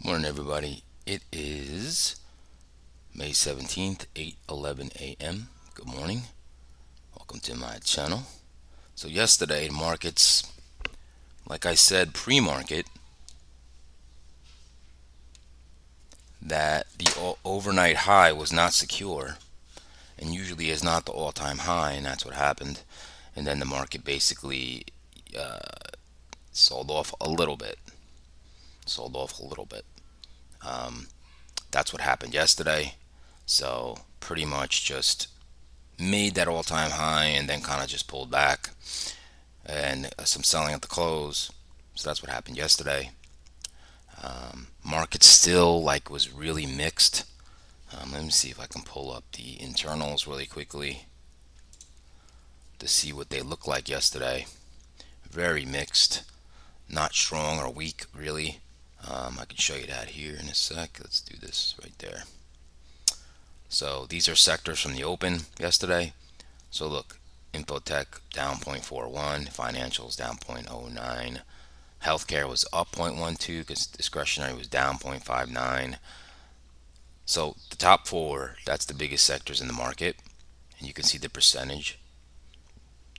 Morning, everybody. It is May 17th, 8:11 a.m. Good morning. Welcome to my channel. So yesterday, markets, like I said, pre-market, that the overnight high was not secure and usually is not the all-time high, and that's what happened. And then the market basically uh, sold off a little bit. Sold off a little bit. Um, that's what happened yesterday. So pretty much just made that all-time high and then kind of just pulled back, and some selling at the close. So that's what happened yesterday. Market still was really mixed. Let me see if I can pull up the internals really quickly to see what they look like yesterday. Very mixed, not strong or weak really. I can show you that here in a sec. Let's do this right there. So these are sectors from the open yesterday. So look, Infotech down 0.41, financials down 0.09, healthcare was up 0.12 because discretionary was down 0.59. So the top four, that's the biggest sectors in the market, and you can see the percentage: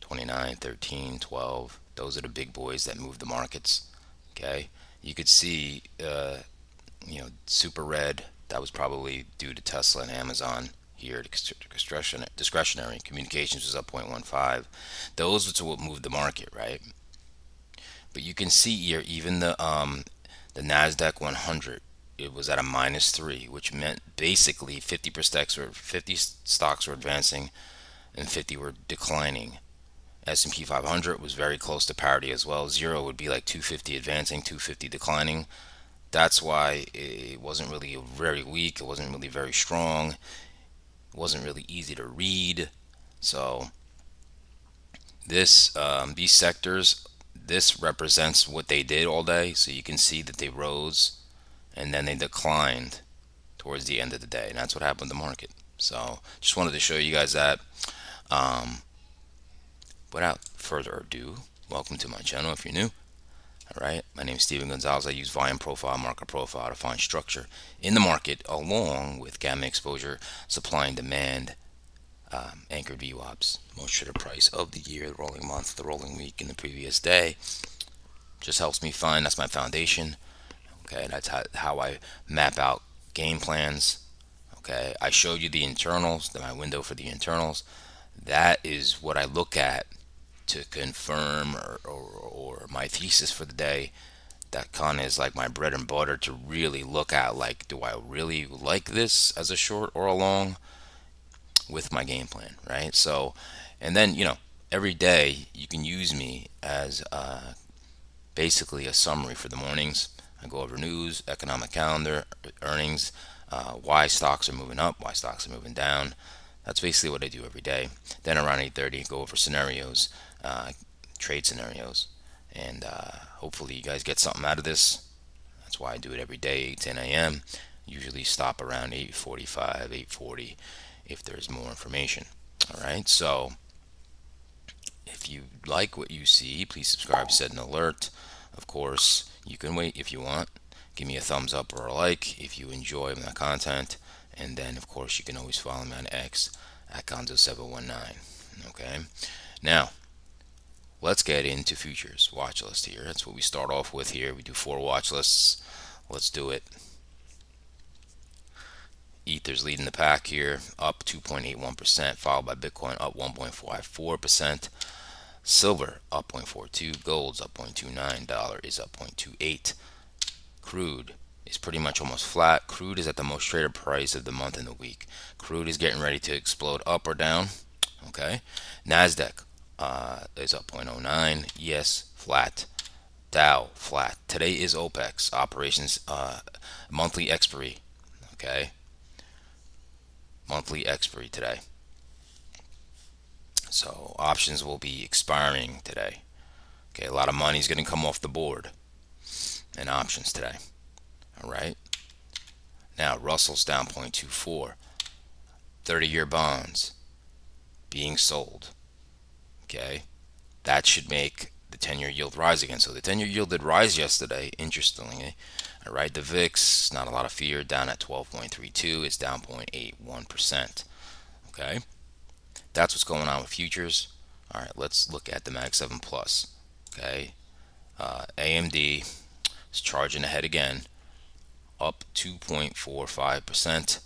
29, 13, 12. Those are the big boys that move the markets. Okay, you could see, super red. That was probably due to Tesla and Amazon. Here, discretionary communications was up 0.15. Those are what moved the market, right? But you can see here, even the Nasdaq 100, it was at a -3, which meant basically 50 stocks were advancing and 50 were declining. S&P 500 was very close to parity as well. Zero would be like 250 advancing, 250 declining. That's why it wasn't really very weak. It wasn't really very strong. It wasn't really easy to read. So these sectors, this represents what they did all day. So you can see that they rose and then they declined towards the end of the day, and that's what happened to the market. So just wanted to show you guys that. Um, Without further ado, welcome to my channel if you're new. All right, my name is Steven Gonzalez. I use volume profile, market profile to find structure in the market, along with gamma exposure, supply and demand, anchored VWAPs, most traded price of the year, the rolling month, the rolling week, and the previous day. Just helps me find. That's my foundation. Okay, that's how I map out game plans. Okay, I showed you the internals, my window for the internals. That is what I look at to confirm or my thesis for the day. That kind of is like my bread and butter to really look at, like, do I really like this as a short or a long with my game plan, right? So, and then, every day you can use me as basically a summary for the mornings. I go over news, economic calendar, earnings, why stocks are moving up, why stocks are moving down. That's basically what I do every day. Then around 8:30, go over scenarios, trade scenarios, and hopefully you guys get something out of this. That's why I do it every day, 8, 10 a.m. Usually stop around 8:45, 8:40 if there's more information. All right, so if you like what you see, please subscribe, set an alert. Of course, you can wait if you want. Give me a thumbs up or a like if you enjoy my content. And then, of course, you can always follow me on X at Gonzo719. Okay? Now, let's get into futures watch list here. That's what we start off with here. We do 4 watch lists. Let's do it. Ether's leading the pack here, up 2.81%, followed by Bitcoin up 1.54%. Silver up 0.42, gold's up 0.29, dollar is up 0.28. Crude is pretty much almost flat. Crude is at the most traded price of the month and the week. Crude is getting ready to explode up or down. Okay. Nasdaq is up 0.09. Yes, flat. Dow flat. Today is OPEX operations monthly expiry. Okay. Monthly expiry today. So options will be expiring today. Okay, a lot of money is going to come off the board in options today. All right. Now Russell's down 0.24. 30-year bonds being sold. Okay, that should make the 10-year yield rise again. So the 10-year yield did rise yesterday, interestingly. All right, the VIX, not a lot of fear, down at 12.32. It's down 0.81%. Okay, that's what's going on with futures. All right, let's look at the Mag 7 Plus. Okay, AMD is charging ahead again, up 2.45%.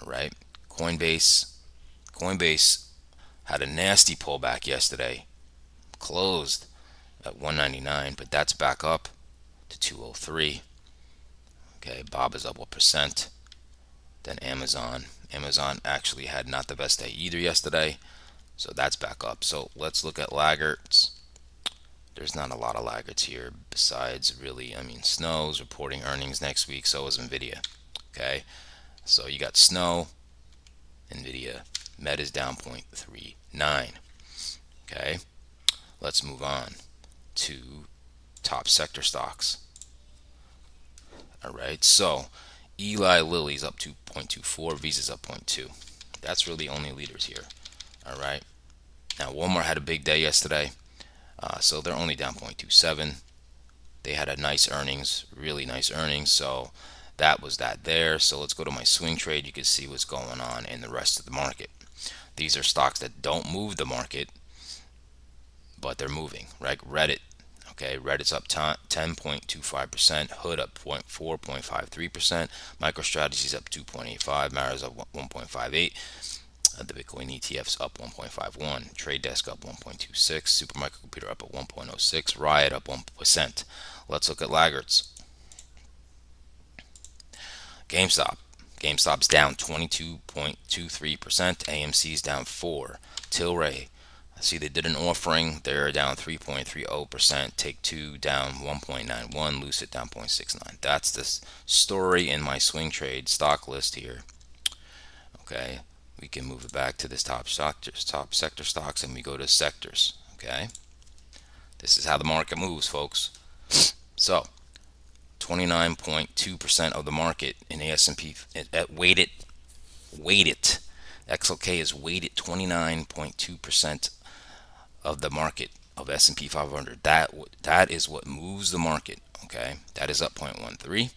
All right, Coinbase had a nasty pullback yesterday, closed at 199, but that's back up to 203. Okay, Bob is up 1%. Then Amazon actually had not the best day either yesterday, so that's back up. So let's look at laggards. There's not a lot of laggards here besides, really, Snow's reporting earnings next week, so is Nvidia. Okay, so you got Snow, Nvidia, Meta's down 0.39. Okay, let's move on to top sector stocks. All right, so Eli Lilly's up 2.24, Visa's up 0.2. That's really the only leaders here. All right, now Walmart had a big day yesterday, so they're only down 0.27. They had a nice earnings, really nice earnings, so that was that there. So let's go to my swing trade. You can see what's going on in the rest of the market. These are stocks that don't move the market, but they're moving, right? Reddit, okay, Reddit's up 10.25%, Hood up 4.53%, MicroStrategy's up 2.85, Mara's up 1.58, the Bitcoin ETF's up 1.51, Trade Desk up 1.26, Supermicrocomputer up at 1.06, Riot up 1%. Let's look at laggards. GameStop's down 22.23%, AMC's down 4, Tilray, I see they did an offering. They're down 3.30%. Take-Two down 1.91. Lucid down 0.69. That's the story in my swing trade stock list here. Okay, we can move it back to this top sector stocks, and we go to sectors. Okay, this is how the market moves, folks. So 29.2% of the market in the S&P weighted. XLK is weighted 29.2% of the market of S&P 500. That is what moves the market. Okay, that is up 0.13,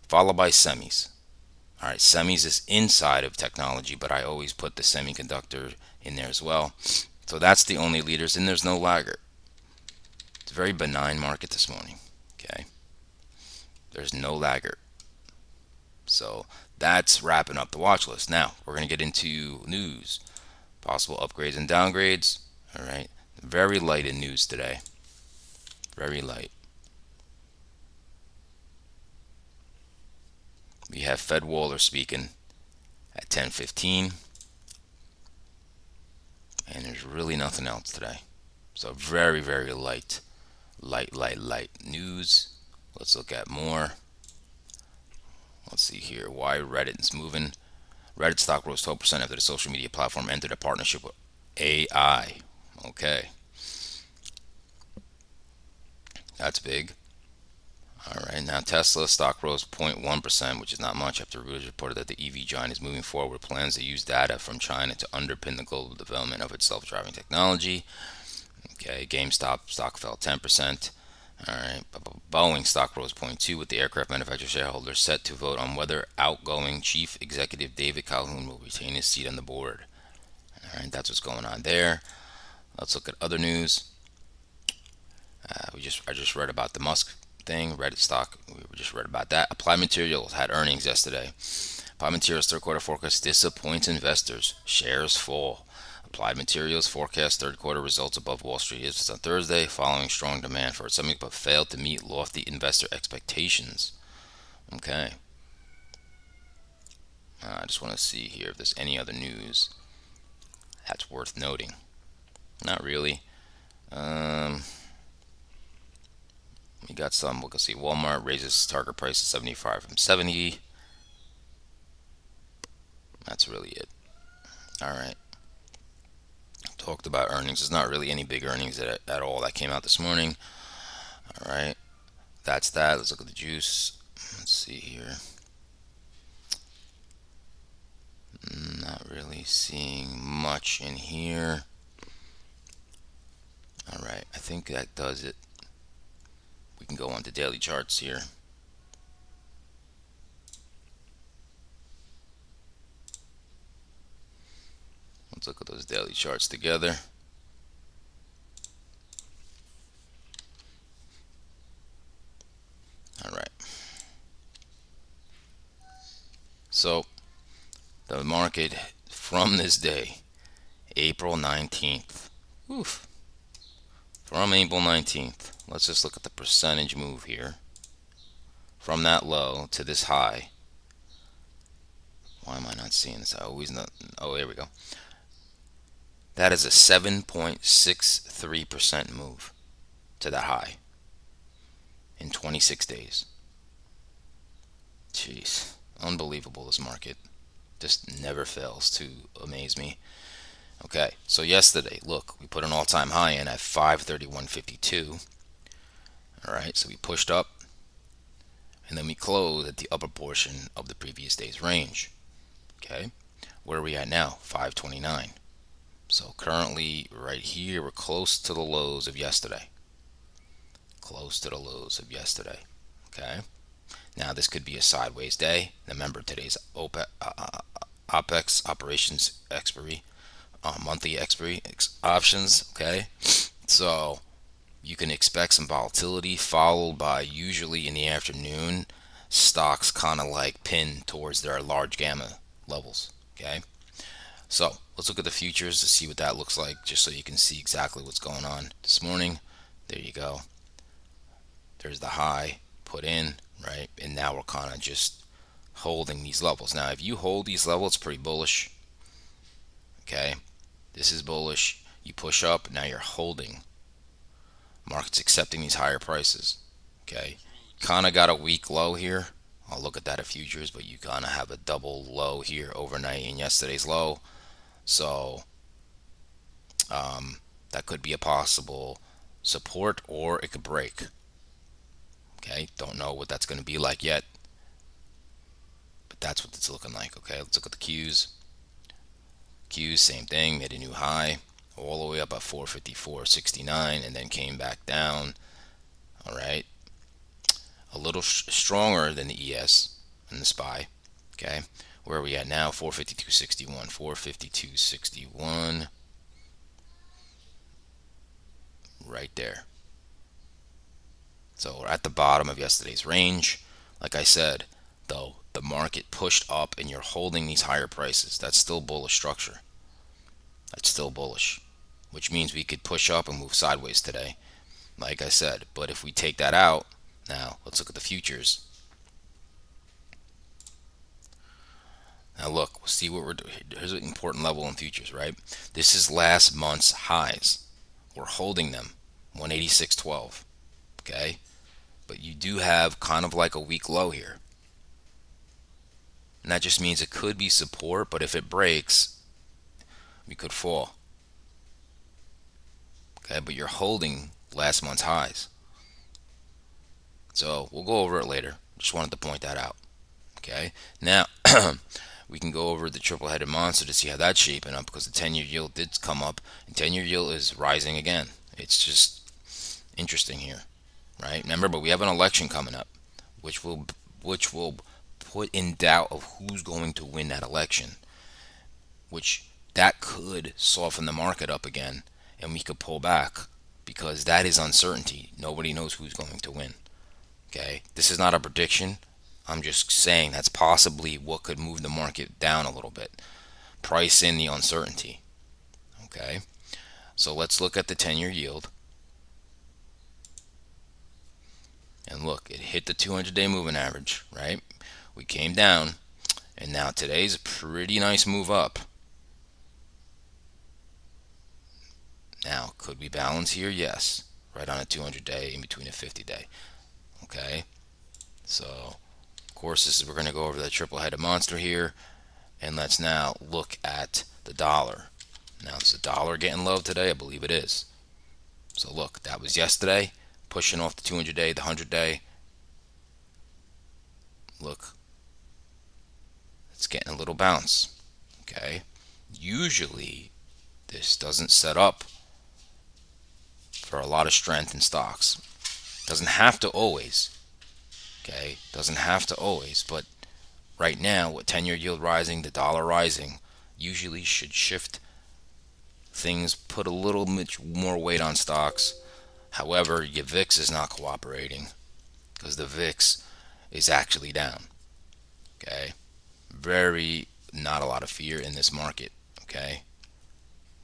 followed by semis. All right, semis is inside of technology, but I always put the semiconductor in there as well. So that's the only leaders, and there's no laggard. It's a very benign market this morning. Okay, there's no laggard. So that's wrapping up the watch list. Now we're going to get into news, possible upgrades and downgrades. All right, very light in news today. Very light. We have Fed Waller speaking at 10:15, and there's really nothing else today. So very, very light news. Let's look at more. Let's see here why Reddit is moving. Reddit stock rose 12% after the social media platform entered a partnership with AI. Okay, that's big. All right, now Tesla stock rose 0.1%, which is not much, after Reuters reported that the EV giant is moving forward with plans to use data from China to underpin the global development of its self-driving technology. Okay, GameStop stock fell 10%. All right, Boeing stock rose 0.2%, with the aircraft manufacturer shareholders set to vote on whether outgoing chief executive David Calhoun will retain his seat on the board. All right, that's what's going on there. Let's look at other news. I just read about the Musk thing, Reddit stock. We just read about that. Applied Materials had earnings yesterday. Applied Materials third quarter forecast disappoints investors. Shares fall. Applied Materials forecast third quarter results above Wall Street estimates on Thursday, following strong demand for its semiconductors, but failed to meet lofty investor expectations. Okay. I just want to see here if there's any other news that's worth noting. Not really. We got some. We can see Walmart raises target price to 75 from 70. That's really it. All right. Talked about earnings. There's not really any big earnings at all that came out this morning. All right. That's that. Let's look at the juice. Let's see here. Not really seeing much in here. All right, I think that does it. We can go on to daily charts here. Let's look at those daily charts together. All right. So the market from this day, April 19th. Oof. From April 19th. Let's just look at the percentage move here. From that low to this high. Why am I not seeing this? I always not. Oh, there we go. That is a 7.63% move to that high in 26 days. Jeez. Unbelievable, this market. Just never fails to amaze me. Okay, so yesterday, look, we put an all-time high in at 531.52. All right, so we pushed up, and then we closed at the upper portion of the previous day's range. Okay, where are we at now? 529. So currently, right here, we're close to the lows of yesterday. Close to the lows of yesterday. Okay, now this could be a sideways day. Remember, today's OPEX operations expiry, monthly expiry options. Okay, so you can expect some volatility followed by, usually in the afternoon, stocks kind of like pin towards their large gamma levels. Okay, so let's look at the futures to see what that looks like, just so you can see exactly what's going on this morning. There you go. There's the high put in, right? And now we're kind of just holding these levels. Now, if you hold these levels, it's pretty bullish. Okay, this is bullish. You push up, now you're holding. Market's accepting these higher prices. Okay, kind of got a weak low here. I'll look at that at futures, but you kind of have a double low here overnight in yesterday's low. So that could be a possible support, or it could break. Okay, don't know what that's going to be like yet, but that's what it's looking like. Okay, let's look at the Qs. Qs, same thing, made a new high all the way up at 454.69 and then came back down. All right, a little stronger than the ES and the SPY. Okay, where are we at now? 452.61. 452.61. Right there. So we're at the bottom of yesterday's range. Like I said, though, the market pushed up and you're holding these higher prices. That's still bullish structure. That's still bullish, which means we could push up and move sideways today, like I said. But if we take that out, now let's look at the futures. Now look, we'll see what we're doing. Here's an important level in futures, right? This is last month's highs. We're holding them, 186.12. Okay, but you do have kind of like a weak low here, and that just means it could be support. But if it breaks, we could fall. Okay, but you're holding last month's highs. So we'll go over it later. Just wanted to point that out. Okay, now we can go over the triple-headed monster to see how that's shaping up, because the 10-year yield did come up, and 10-year yield is rising again. It's just interesting here, right? Remember, but we have an election coming up, which will put in doubt of who's going to win that election, which that could soften the market up again, and we could pull back, because that is uncertainty. Nobody knows who's going to win. Okay, this is not a prediction. I'm just saying that's possibly what could move the market down a little bit. Price in the uncertainty. Okay, so let's look at the 10-year yield. And look, it hit the 200-day moving average, right? We came down, and now today's a pretty nice move up. Now, could we balance here? Yes. Right on a 200-day, in between a 50-day. Okay, so of course this is, we're going to go over the triple-headed monster here, and let's now look at the dollar. Now, is the dollar getting low today? I believe it is. So look, that was yesterday, pushing off the 200-day, the 100-day. Look, it's getting a little bounce. Okay, usually this doesn't set up for a lot of strength in stocks. Doesn't have to always, okay? Doesn't have to always, but right now, with 10-year yield rising, the dollar rising, usually should shift things, put a little bit more weight on stocks. However, your VIX is not cooperating because the VIX is actually down. Okay, very not a lot of fear in this market. Okay,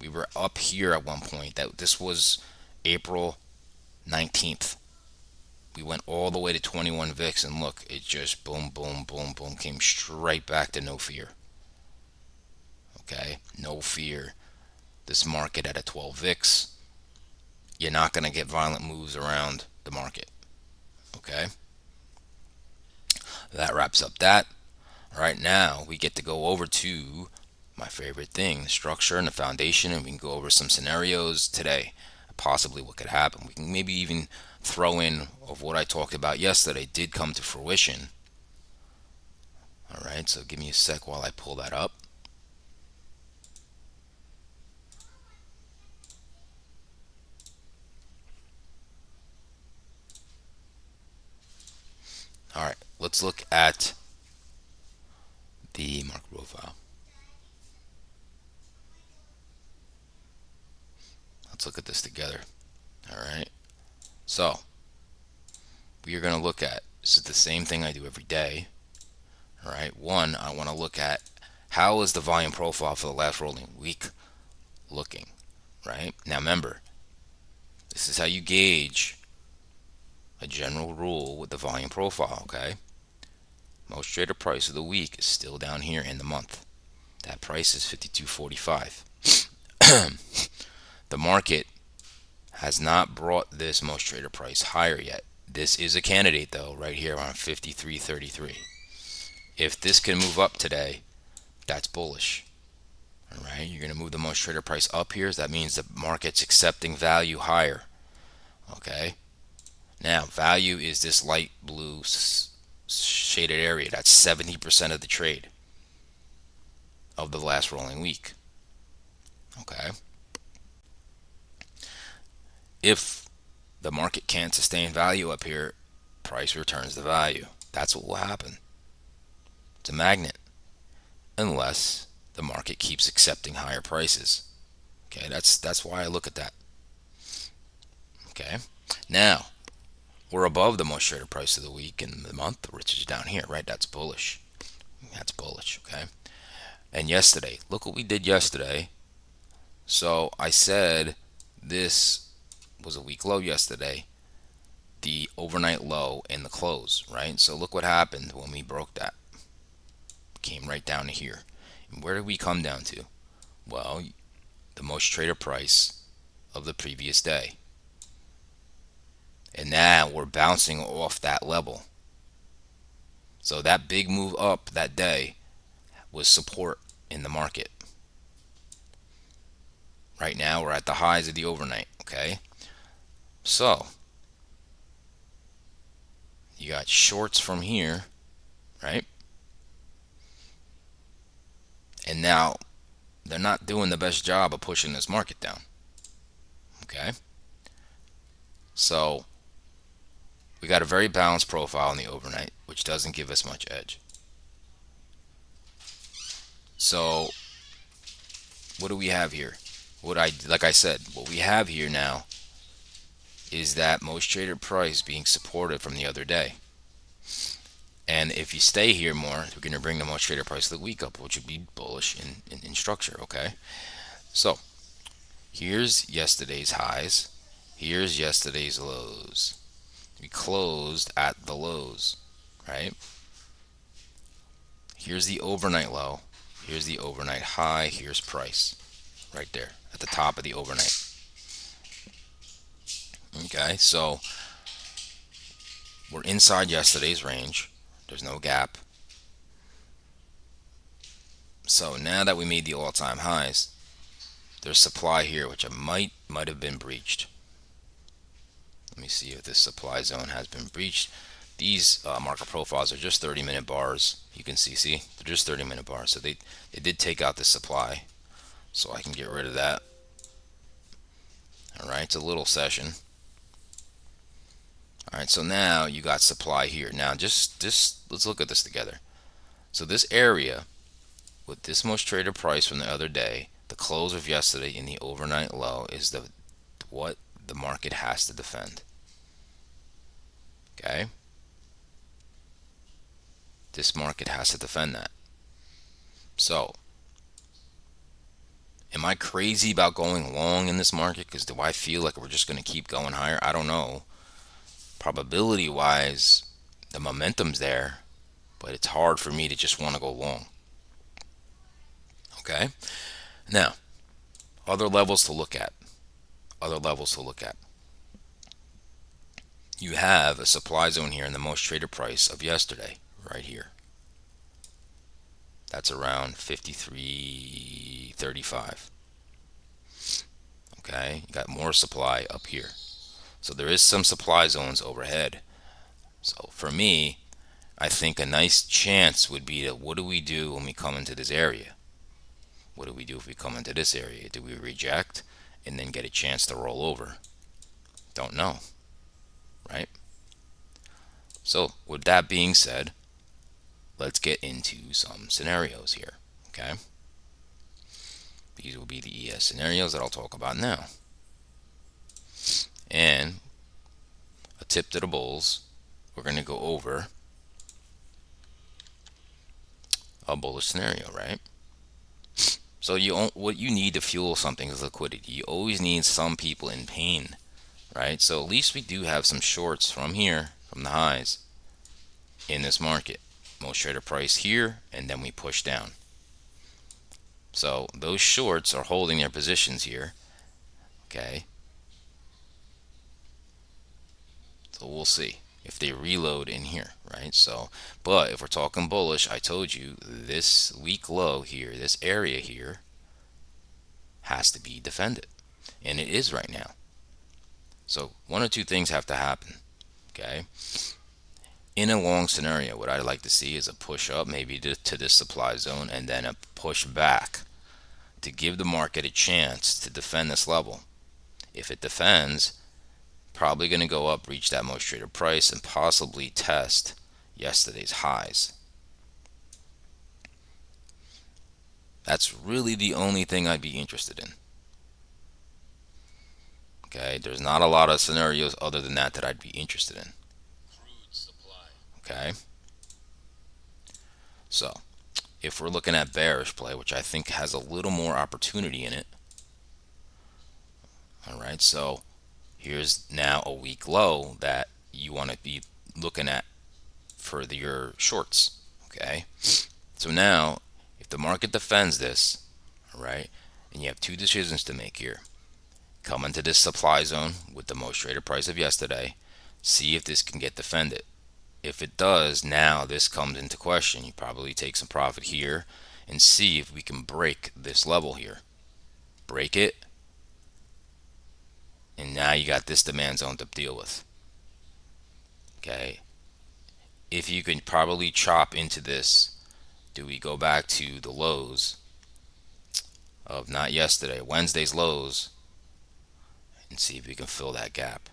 we were up here at one point. That this was April 19th. We went all the way to 21 VIX, and look, it just boom, boom, boom, boom, came straight back to no fear. Okay, no fear. This market at a 12 VIX, you're not going to get violent moves around the market. Okay, that wraps up that. All right, now we get to go over to my favorite thing, the structure and the foundation, and we can go over some scenarios today, possibly what could happen. We can maybe even throw in of what I talked about yesterday did come to fruition. All right, so give me a sec while I pull that up. All right, let's look at the market profile. Let's look at this together. All right, so we are going to look at, this is the same thing I do every day. All right, one, I want to look at how is the volume profile for the last rolling week looking. Right now, remember, this is how you gauge a general rule with the volume profile. Okay, most trader price of the week is still down here in the month. That price is 52.45. The market has not brought this most trader price higher yet. This is a candidate though, right here on 53.33. If this can move up today, that's bullish. All right, you're going to move the most trader price up here. So that means the market's accepting value higher. Okay, now value is this light blue shaded area. That's 70% of the trade of the last rolling week. Okay, if the market can't sustain value up here, price returns the value. That's what will happen. It's a magnet, unless the market keeps accepting higher prices. Okay, that's why I look at that. Okay, now we're above the most traded price of the week and the month, which is down here, right? That's bullish. That's bullish. Okay, and yesterday, look what we did yesterday. So I said this was a weak low yesterday, the overnight low and the close, right? So look what happened when we broke that. Came right down to here. And where did we come down to? Well, the most traded price of the previous day. And now we're bouncing off that level. So that big move up that day was support in the market. Right now we're at the highs of the overnight. Okay, so you got shorts from here, right? And now they're not doing the best job of pushing this market down. Okay, so we got a very balanced profile in the overnight, which doesn't give us much edge. So what do we have here? Like I said, what we have here now is that most traded price being supported from the other day. And if you stay here more, we're going to bring the most traded price of the week up, which would be bullish in structure. Okay, so here's yesterday's highs, here's yesterday's lows. We closed at the lows, right? Here's the overnight low, here's the overnight high, here's price right there at the top of the overnight. Okay, so we're inside yesterday's range. There's no gap. So now that we made the all-time highs, there's supply here, which might have been breached. Let me see if this supply zone has been breached. These market profiles are just 30-minute bars. You can see, they're just 30-minute bars. So they did take out the supply. So I can get rid of that. All right, it's a little session. All right, so now you got supply here. Now just let's look at this together. So this area with this most traded price from the other day, the close of yesterday in the overnight low is the what the market has to defend. Okay? This market has to defend that. So, am I crazy about going long in this market? Because do I feel like we're just going to keep going higher? I don't know. Probability wise, the momentum's there, but it's hard for me to just want to go long. Okay? Now, other levels to look at. Other levels to look at. You have a supply zone here in the most traded price of yesterday, right here. That's around 53.35. Okay, you got more supply up here. So there is some supply zones overhead. So for me, I think a nice chance would be to what do we do when we come into this area? What do we do if we come into this area? Do we reject and then get a chance to roll over? Don't know, right? So with that being said, let's get into some scenarios here, okay? These will be the ES scenarios that I'll talk about now. And a tip to the bulls, we're going to go over a bullish scenario, right? So what you need to fuel something is liquidity. You always need some people in pain, right? So at least we do have some shorts from here, from the highs in this market. Most traded price here, and then we push down. So those shorts are holding their positions here, okay? So we'll see if they reload in here, right? So, but if we're talking bullish, I told you this weak low here, this area here has to be defended, and it is right now. So one or two things have to happen, okay? In a long scenario, what I'd like to see is a push up maybe to this supply zone and then a push back to give the market a chance to defend this level. If it defends, probably going to go up, reach that most traded price, and possibly test yesterday's highs. That's really the only thing I'd be interested in. Okay, there's not a lot of scenarios other than that I'd be interested in. Okay, so if we're looking at bearish play, which I think has a little more opportunity in it. All right, so here's now a weak low that you want to be looking at for your shorts. Okay, so now if the market defends this, all right, and you have two decisions to make here. Come into this supply zone with the most traded price of yesterday, see if this can get defended. If it does, now this comes into question. You probably take some profit here and see if we can break this level here. Break it, and now you got this demand zone to deal with. Okay, if you can probably chop into this, do we go back to the lows of not yesterday, Wednesday's lows, and see if we can fill that gap?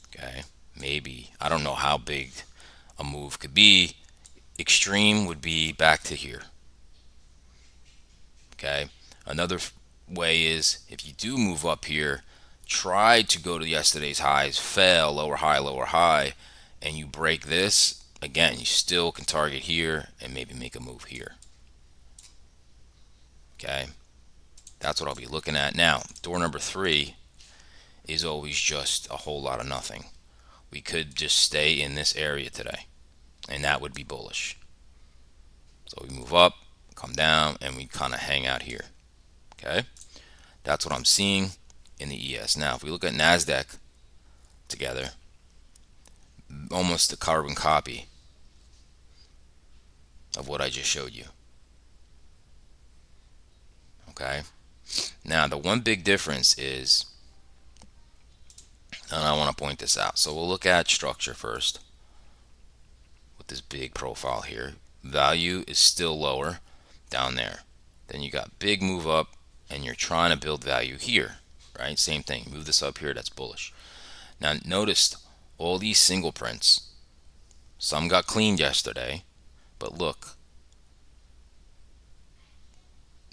Okay, maybe, I don't know how big a move could be. Extreme would be back to here. Okay, another way is if you do move up here, try to go to yesterday's highs, fail, lower high, and you break this again, you still can target here and maybe make a move here. Okay, that's what I'll be looking at. Now, door number 3 is always just a whole lot of nothing. We could just stay in this area today, and that would be bullish. So we move up, come down, and we kind of hang out here. Okay, that's what I'm seeing in the ES. Now, if we look at NASDAQ together, almost a carbon copy of what I just showed you. Okay, now the one big difference is, and I want to point this out, so we'll look at structure first with this big profile here. Value is still lower down there. Then you got big move up, and you're trying to build value here, right? Same thing. Move this up here, that's bullish. Now notice all these single prints. Some got cleaned yesterday, but look,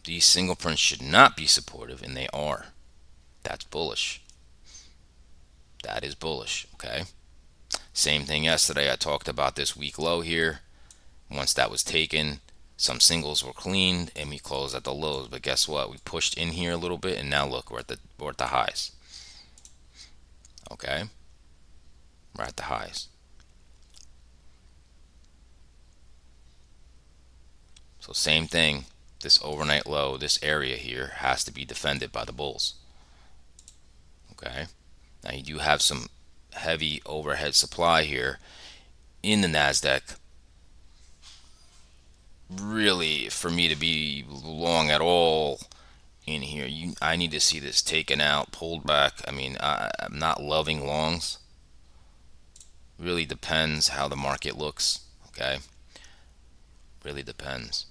these single prints should not be supportive, and they are. That's bullish. That is bullish, okay? Same thing yesterday. I talked about this weak low here. Once that was taken, some singles were cleaned and we closed at the lows. But guess what? We pushed in here a little bit, and now look, we're at the highs. Okay? We're at the highs. So same thing. This overnight low, this area here has to be defended by the bulls. Okay? Now you do have some heavy overhead supply here in the Nasdaq. Really, for me to be long at all in here, I need to see this taken out, pulled back. I mean, I'm not loving longs. Really depends how the market looks. Okay, really depends.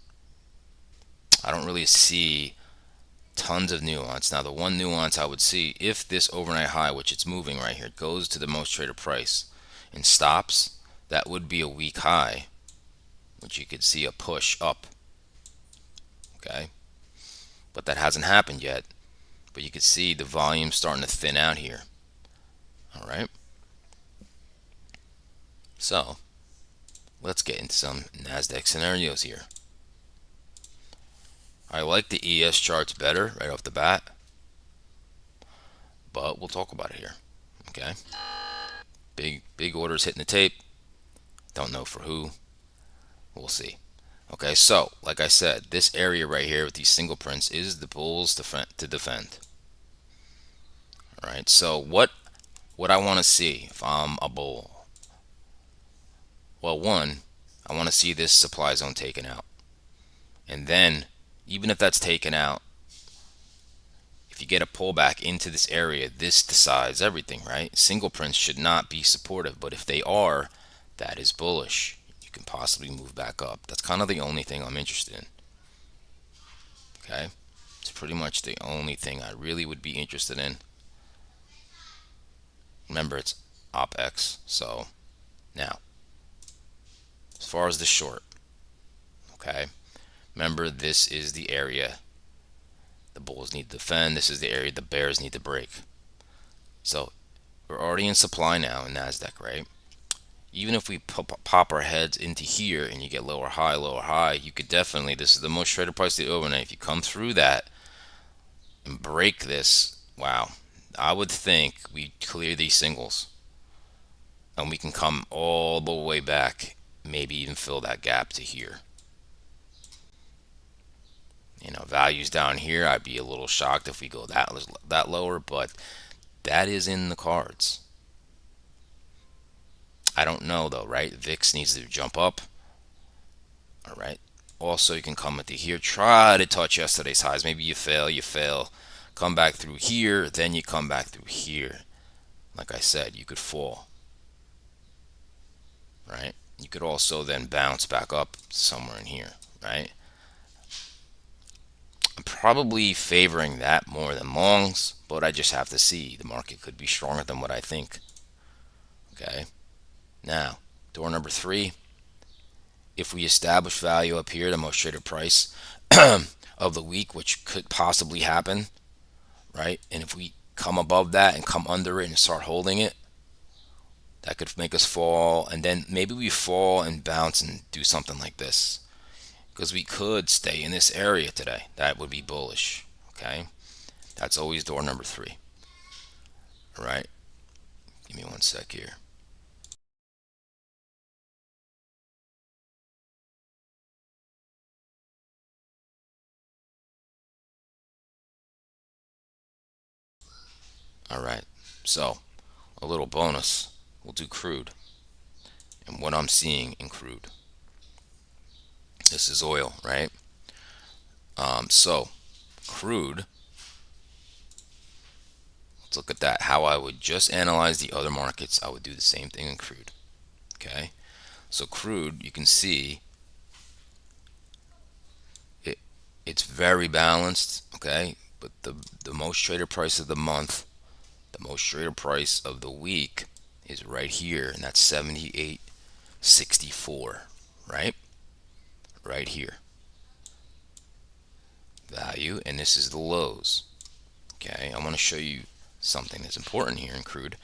I don't really see tons of nuance. Now, the one nuance I would see, if this overnight high, which it's moving right here, goes to the most traded price and stops, that would be a weak high, which you could see a push up. Okay, but that hasn't happened yet. But you can see the volume starting to thin out here. All right, so let's get into some Nasdaq scenarios here. I like the ES charts better right off the bat, but we'll talk about it here. Okay, big orders hitting the tape. Don't know for who. We'll see. Okay, so like I said, this area right here with these single prints is the bulls to defend. All right, so what I want to see if I'm a bull? Well, one, I want to see this supply zone taken out, and then even if that's taken out, if you get a pullback into this area, this decides everything, right? Single prints should not be supportive, but if they are, that is bullish. You can possibly move back up. That's kind of the only thing I'm interested in. Okay, it's pretty much the only thing I really would be interested in. Remember, it's OPEX. So now, as far as the short, okay, remember this is the area the bulls need to defend. This is the area the bears need to break. So we're already in supply now in Nasdaq, right? Even if we pop our heads into here and you get lower high, you could definitely, this is the most traded price of the overnight. If you come through that and break this, wow, I would think we clear these singles and we can come all the way back, maybe even fill that gap to here. You know, values down here, I'd be a little shocked if we go that lower, but that is in the cards. I don't know though, right? VIX needs to jump up. All right. Also, you can come into here, try to touch yesterday's highs. Maybe you fail. Come back through here, then you come back through here. Like I said, you could fall. Right? You could also then bounce back up somewhere in here, right? I'm probably favoring that more than longs, but I just have to see. The market could be stronger than what I think. Okay. Now, door number 3. If we establish value up here, the most traded price of the week, which could possibly happen, right? And if we come above that and come under it and start holding it, that could make us fall. And then maybe we fall and bounce and do something like this, because we could stay in this area today. That would be bullish. Okay, that's always door number 3. All right, give me one sec here. All right, so a little bonus, we'll do crude and what I'm seeing in crude. This is oil, right? So crude, let's look at that. How I would just analyze the other markets, I would do the same thing in crude. Okay, so crude, you can see it's very balanced. Okay, but the most traded price of the month, the most traded price of the week is right here, and that's 78.64, right? Right here. Value, and this is the lows. Okay, I want to show you something that's important here in crude.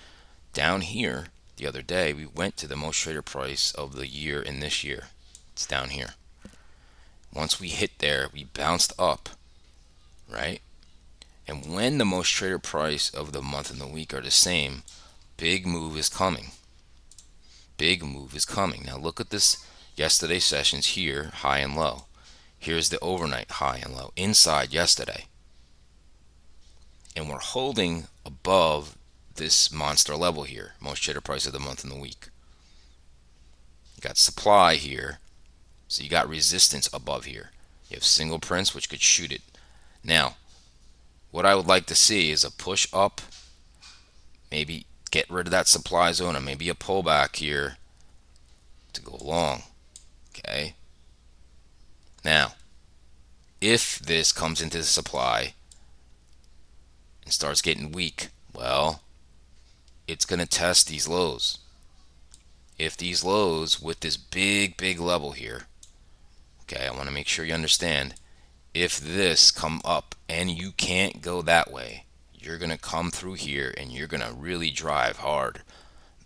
Down here, the other day, we went to the most traded price of the year in this year. It's down here. Once we hit there, we bounced up, right? And when the most traded price of the month and the week are the same, big move is coming. Big move is coming. Now look at this yesterday's sessions here, high and low. Here's the overnight high and low inside yesterday. And we're holding above this monster level here, most traded price of the month and the week. You got supply here, so you got resistance above here. You have single prints, which could shoot it. Now, what I would like to see is a push up, maybe get rid of that supply zone, and maybe a pullback here to go long. Okay. Now, if this comes into the supply and starts getting weak, well, it's going to test these lows. If these lows with this big level here, okay, I want to make sure you understand, if this come up and you can't go that way, you're going to come through here and you're going to really drive hard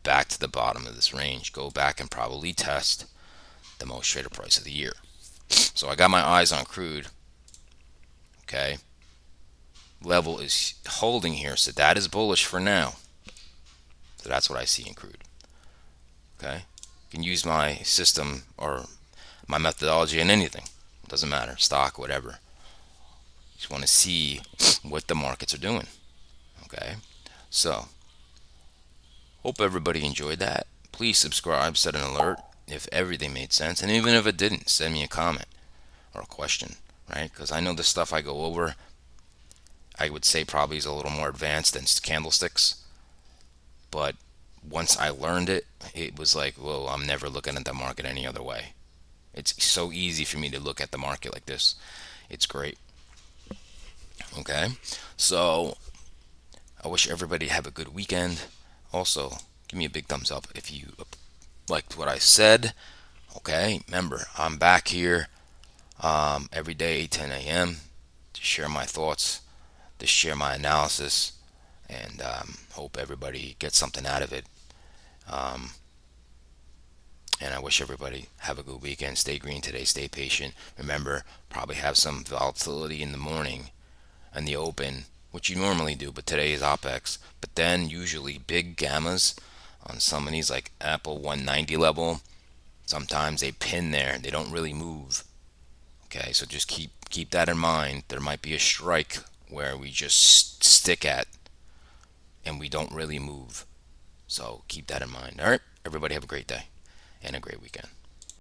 back to the bottom of this range. Go back and probably test the most traded price of the year. So I got my eyes on crude. Okay. Level is holding here, so that is bullish for now. So that's what I see in crude. Okay. You can use my system or my methodology in anything. It doesn't matter. Stock, whatever. Just want to see what the markets are doing. Okay. So, hope everybody enjoyed that. Please subscribe, set an alert if everything made sense. And even if it didn't, send me a comment or a question, right? Because I know the stuff I go over, I would say probably is a little more advanced than candlesticks. But once I learned it, it was like, whoa, I'm never looking at the market any other way. It's so easy for me to look at the market like this. It's great. Okay, so I wish everybody have a good weekend. Also, give me a big thumbs up if you liked what I said. Okay, remember, I'm back here every day, 10 a.m. to share my thoughts, to share my analysis, and hope everybody gets something out of it. And I wish everybody have a good weekend. Stay green today. Stay patient. Remember, probably have some volatility in the morning and the open, which you normally do, but today is OPEX. But then usually big gammas on some of these, like Apple 190 level. Sometimes they pin there. They don't really move. Okay, so just keep that in mind. There might be a strike where we just stick at and we don't really move. So keep that in mind. All right, everybody have a great day and a great weekend.